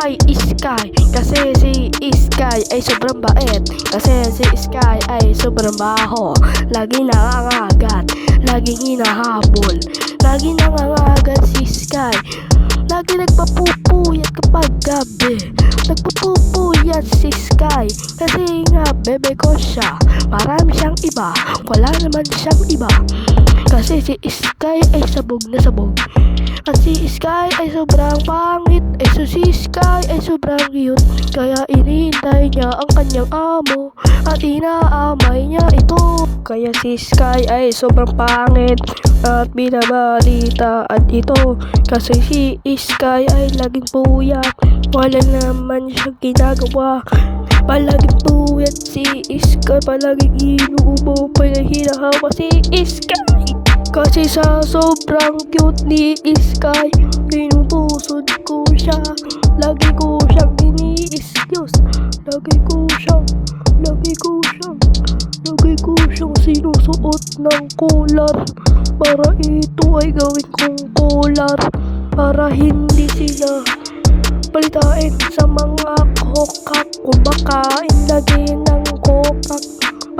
ay Sky. Kasi si Sky ay sobrang bait. Kasi si Sky ay sobrang baho. Lagi nangangagat, laging hinahabol. Lagi nangangagat si Sky. Lagi nagpapupuyat kapag gabi. Nagpapupuyat si Sky. Kasi nga bebe ko siya. Marami siyang iba, wala naman siyang iba. Kasi si Sky ay sabog na sabog. Kasi si Sky ay sobrang pangit. Si Sky ay sobrang cute. Kaya inihintay niya ang kanyang amo at inaamay niya ito. Kaya si Sky ay sobrang pangit at binabalita at ito. Kasi si Sky ay laging puyat, wala naman siyang ginagawa. Palaging puyat si Sky, palaging inuubo, hinahawa si Sky. Kasi sa sobrang cute ni Sky, pinupusod ko siya. Lagi ko siyang ini-excuse. Lagi ko siyang sinusuot ng collar. Para ito ay gawin kong collar. Para hindi sila balitain sa mga kokak. Kumakain lagi ng kokak.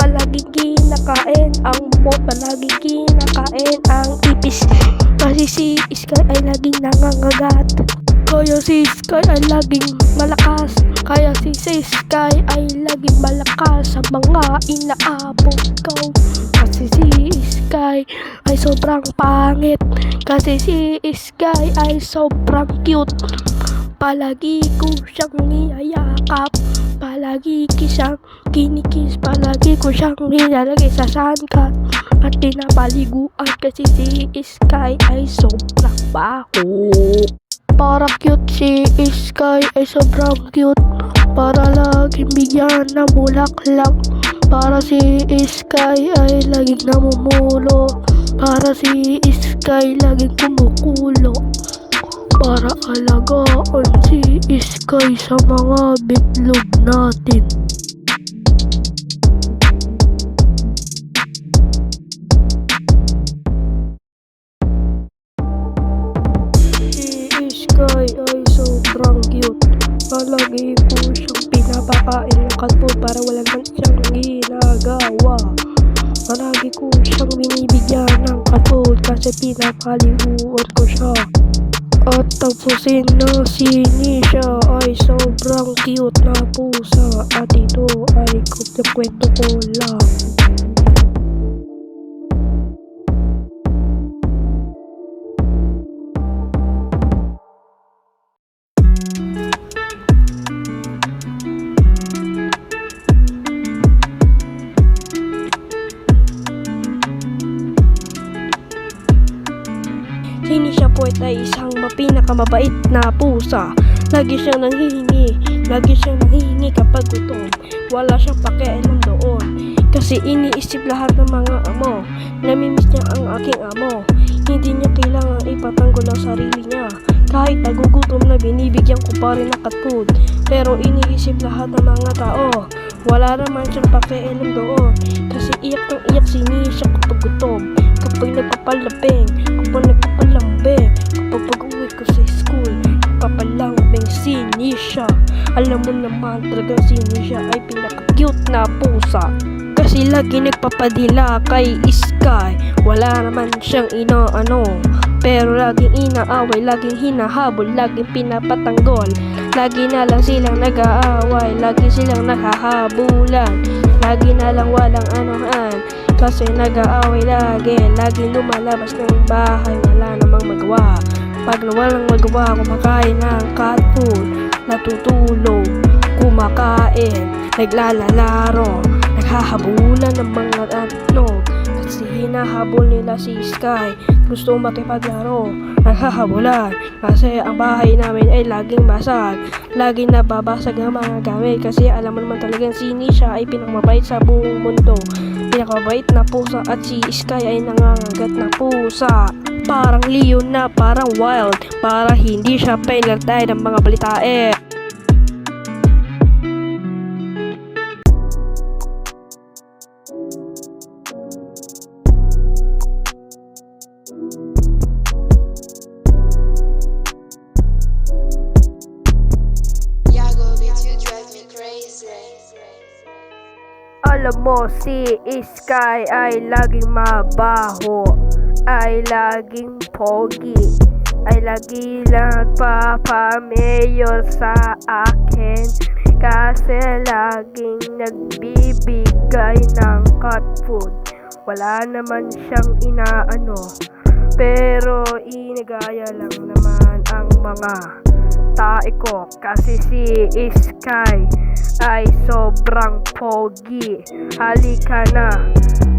Palagi kinakain ang bot, palagi kinakain ang ipis. Kasi si Sky ay laging nangangagat. Kaya si Sky ay laging malakas. Kaya si Sky ay laging malakas sa mga inaabot ko. Kasi si Sky ay sobrang pangit. Kasi si Sky ay sobrang cute. Palagi ko siyang niyayakap. Palagi ko siyang kinikis. Palagi ko siyang nilalagay sa sangkat at pinapaliguan. Kasi si Sky ay sobrang baho. Para cute si Sky ay sobrang cute. Para laging bigyan ng bulaklak. Para si Sky ay laging namumulo. Para si Sky laging kumukulo. Para alagaan si Sky sa mga bitlog natin. Si Sky ay sobrang cute. Palagi ko siyang pinapakain ng katpod para wala man siyang ginagawa. Palagi ko siyang binibigyan ng katpod kasi pinapaliguan ko siya. At tapusin na si Nisha ay sobrang cute na pusa. At ito ay kwento ko lang. Si Nisha po ay isang pinakamabait na pusa. Lagi siyang nanghihingi kapag gutom. Wala siyang pakialam doon. Kasi iniisip lahat ng mga amo. Namimiss niya ang aking amo. Hindi niya kailangan ipatanggol ang sarili niya. Kahit nagugutom na binibigyan ko pa rin ng cat food. Pero iniisip lahat ng mga tao. Wala naman siyang pakialam doon. Kasi iyak ng iyak si Nisha kapag gutom. Kapag nagpapalambing, kapag pag-uwi ko sa school, nagpapalambing si Nisha. Alam mo naman talaga si Nisha ay pinaka-cute na pusa. Kasi lagi nagpapadila kay Sky. Wala naman siyang inaano. Pero laging inaaway, laging hinahabol, laging pinapatanggol. Lagi na lang silang nag-aaway, lagi silang nakahabulan. Lagi na lang walang anuhan. Kasi nag-aaway laging lumalabas ng bahay, wala namang magawa. Pag walang magawa, kumakain ng cat food, natutulog, kumakain, naglalaro, naghahabulan ng mga kasi hinahabol nila si Sky. Gusto makipaglaro, naghahabulan. Kasi ang bahay namin ay laging basag. Laging nababasag ang mga gamit. Kasi alam mo naman talagang si Nisha ay pinakamabait sa buong mundo. Pinakamabait na pusa at si Sky ay nangangagat na pusa. Parang leon na parang wild. Para hindi siya pinagtay ng mga balitain. mo si Sky ay laging mabaho, ay laging pogi, ay lagi lang papamayor sa akin kasi laging nagbibigay ng cat food. Wala naman siyang inaano, pero inigaya lang naman ang mga tae ko kasi si Sky ay sobrang pogi. Halika na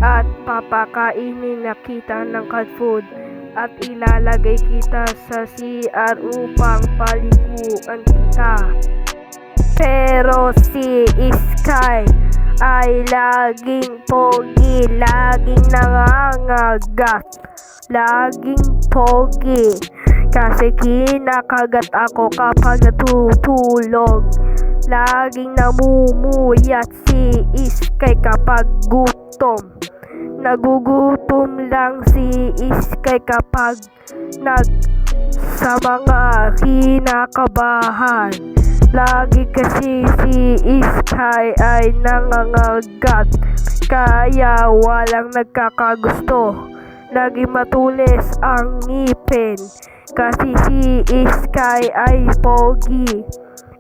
at papakainin na kita ng cat food at ilalagay kita sa CR upang paliguan kita. Pero si Sky ay laging pogi, laging nangangagat, laging pogi kasi kinakagat ako kapag natutulog. Laging namumuyat si Sky kapag gutom. Nagugutom lang si Sky kapag sa mga kinakabahan. Lagi kasi si Sky ay nangangagat, kaya walang nagkakagusto. Lagi matulis ang ngipin kasi si Sky ay pogi.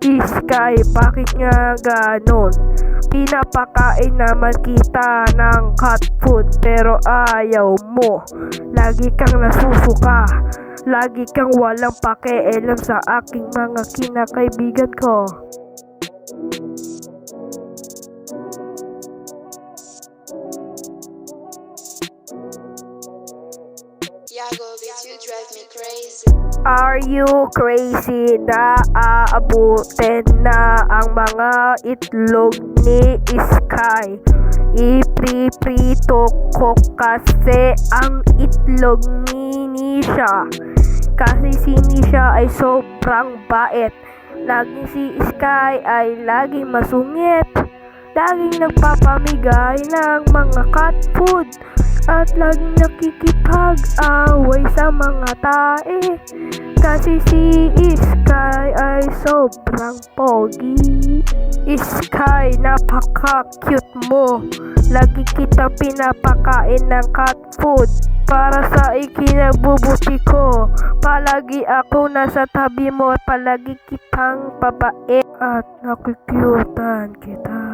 Sky, bakit nga ganon? Pinapakain naman kita ng cat food pero ayaw mo. Lagi kang nasusuka, lagi kang walang pakialam sa aking mga kinakaibigan ko. Yago, bitch, you drive me crazy. Are you crazy na aabutin na ang mga itlog ni Sky? Ipriprito ko kasi ang itlog ni Nisha. Kasi si Nisha ay sobrang bait. Laging si Sky ay laging masungit, laging nagpapamigay ng mga cat food at laging nakikipag-away sa mga tae. Kasi si Sky ay sobrang pogi. Sky, napaka-cute mo. Lagi kitang pinapakain ng cat food para sa ikinabubuti ko. Palagi ako nasa tabi mo at palagi kitang babait at nakikyutan kita.